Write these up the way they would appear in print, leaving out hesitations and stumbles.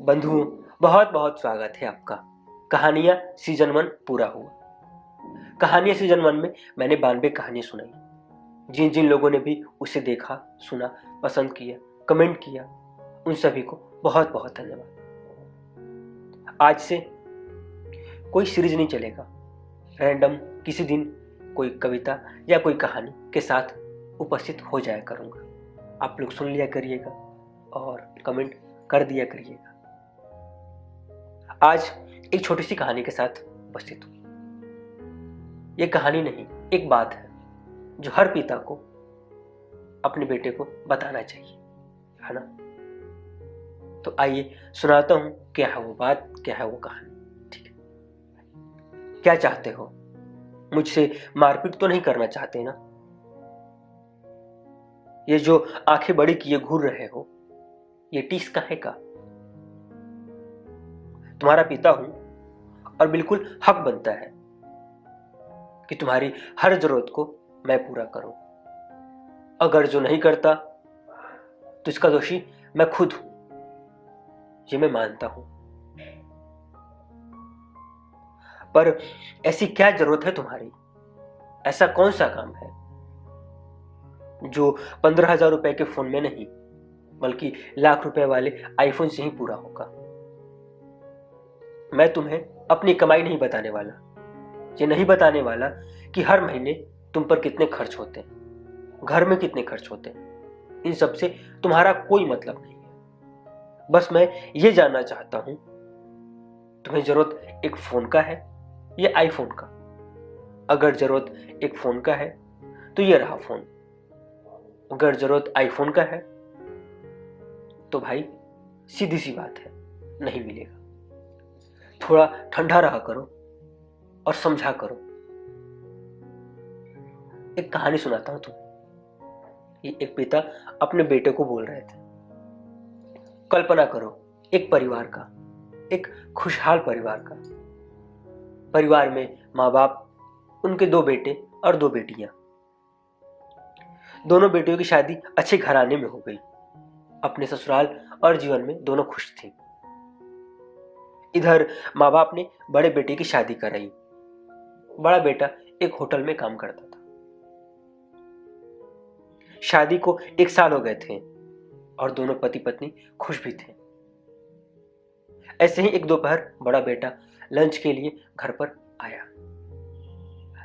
बंधुओं, बहुत बहुत स्वागत है आपका। कहानियाँ सीजन 1 पूरा हुआ। कहानियाँ सीजन 1 में मैंने 92 कहानियाँ सुनाई। जिन जिन लोगों ने भी उसे देखा, सुना, पसंद किया, कमेंट किया, उन सभी को बहुत बहुत धन्यवाद। आज से कोई सीरीज नहीं चलेगा। रैंडम किसी दिन कोई कविता या कोई कहानी के साथ उपस्थित हो जाया करूँगा। आप लोग सुन लिया करिएगा और कमेंट कर दिया करिएगा। आज एक छोटी सी कहानी के साथ उपस्थित हूँ। ये कहानी नहीं, एक बात है जो हर पिता को अपने बेटे को बताना चाहिए, है ना? तो आइए सुनाता हूँ, क्या है वो बात, क्या है वो कहानी। ठीक है? क्या चाहते हो? मुझसे मारपीट तो नहीं करना चाहते ना? ये जो आंखें बड़ी किए घूर रहे हो, ये टीस काहे का? तुम्हारा पिता हूं और बिल्कुल हक बनता है कि तुम्हारी हर जरूरत को मैं पूरा करूं। अगर जो नहीं करता तो इसका दोषी मैं खुद हूं, ये मैं मानता हूं। पर ऐसी क्या जरूरत है तुम्हारी? ऐसा कौन सा काम है जो 15,000 रुपए के फोन में नहीं बल्कि लाख रुपए वाले आईफोन से ही पूरा होगा? मैं तुम्हें अपनी कमाई नहीं बताने वाला, ये नहीं बताने वाला कि हर महीने तुम पर कितने खर्च होते हैं, घर में कितने खर्च होते हैं। इन सब से तुम्हारा कोई मतलब नहीं है। बस मैं ये जानना चाहता हूं, तुम्हें जरूरत एक फोन का है या आईफोन का? अगर जरूरत एक फोन का है तो ये रहा फोन। अगर जरूरत आईफोन का है तो भाई सीधी सी बात है, नहीं मिलेगा। थोड़ा ठंडा रहा करो और समझा करो। एक कहानी सुनाता हूं तुम्हें। ये एक पिता अपने बेटे को बोल रहे थे। कल्पना करो एक परिवार का, एक खुशहाल परिवार का। परिवार में माँ बाप, उनके 2 बेटे और 2 बेटियां। दोनों बेटियों की शादी अच्छे घराने में हो गई। अपने ससुराल और जीवन में दोनों खुश थी। इधर माँ बाप ने बड़े बेटे की शादी कराई। बड़ा बेटा एक होटल में काम करता था। शादी को 1 साल हो गए थे और दोनों पति पत्नी खुश भी थे। ऐसे ही एक दोपहर बड़ा बेटा लंच के लिए घर पर आया।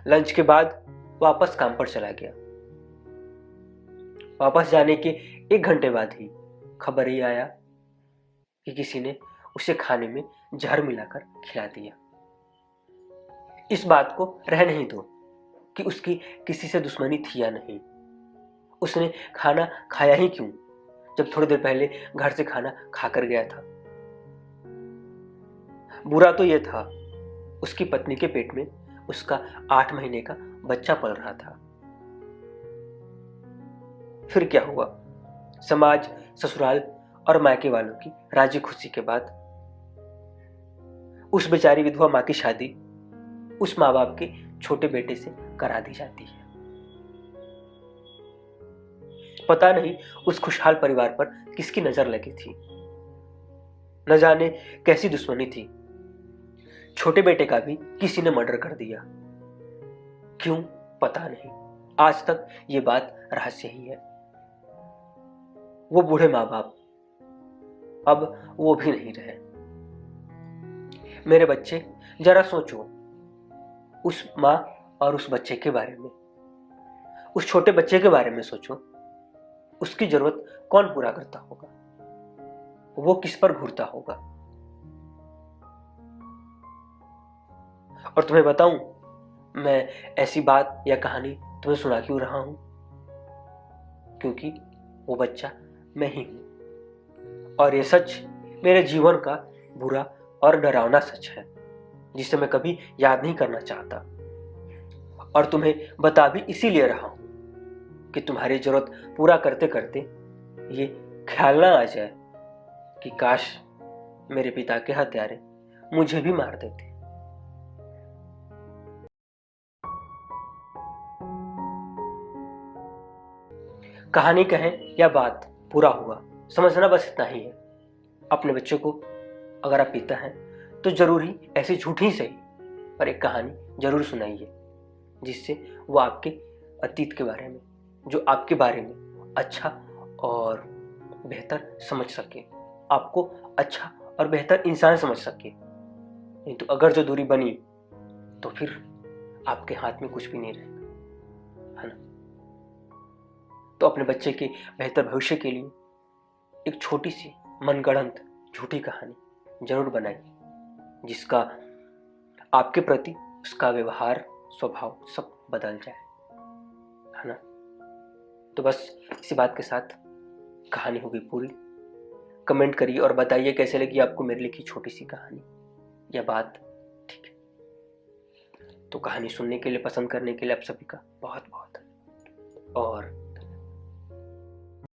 लंच के बाद वापस काम पर चला गया। वापस जाने के 1 घंटे बाद ही खबर ही आया कि किसी ने उसे खाने में जहर मिलाकर खिला दिया। इस बात को रह नहीं दो कि उसकी किसी से दुश्मनी थी या नहीं। उसने खाना खाया ही क्यों जब थोड़ी देर पहले घर से खाना खाकर गया था? बुरा तो यह था, उसकी पत्नी के पेट में उसका 8 महीने का बच्चा पल रहा था। फिर क्या हुआ? समाज, ससुराल और मायके वालों की राजी खुशी के बाद उस बेचारी विधवा मां की शादी उस माँ बाप के छोटे बेटे से करा दी जाती है। पता नहीं उस खुशहाल परिवार पर किसकी नजर लगी थी, न जाने कैसी दुश्मनी थी। छोटे बेटे का भी किसी ने मर्डर कर दिया। क्यों पता नहीं, आज तक ये बात रहस्य ही है। वो बूढ़े माँ बाप अब वो भी नहीं रहे। मेरे बच्चे, जरा सोचो उस माँ और उस बच्चे के बारे में। उस छोटे बच्चे के बारे में सोचो। उसकी जरूरत कौन पूरा करता होगा? वो किस पर घूरता होगा? और तुम्हें बताऊं, मैं ऐसी बात या कहानी तुम्हें सुना क्यों रहा हूं? क्योंकि वो बच्चा मैं ही हूं और ये सच मेरे जीवन का बुरा और डरावना सच है, जिसे मैं कभी याद नहीं करना चाहता। और तुम्हें बता भी इसीलिए रहा हूं कि तुम्हारी जरूरत पूरा करते करते ये ख्याल ना आ जाए कि काश मेरे पिता के हत्यारे मुझे भी मार देते। कहानी कहें या बात, पूरा हुआ। समझना बस इतना ही है। अपने बच्चों को अगर आप पिता हैं तो जरूर ही ऐसे झूठ ही सही पर एक कहानी जरूर सुनाइए, जिससे वो आपके अतीत के बारे में, जो आपके बारे में अच्छा और बेहतर समझ सके, आपको अच्छा और बेहतर इंसान समझ सके। नहीं तो अगर जो दूरी बनी तो फिर आपके हाथ में कुछ भी नहीं रहेगा, है ना। तो अपने बच्चे के बेहतर भविष्य के लिए एक छोटी सी मनगढ़ंत झूठी कहानी जरूर बनाइए, जिसका आपके प्रति उसका व्यवहार, स्वभाव सब बदल जाए, है ना। तो बस इसी बात के साथ कहानी होगी पूरी। कमेंट करिए और बताइए कैसे लगी आपको मेरे लिखी छोटी सी कहानी या बात। ठीक है, तो कहानी सुनने के लिए, पसंद करने के लिए आप सभी का बहुत बहुत धन्यवाद। और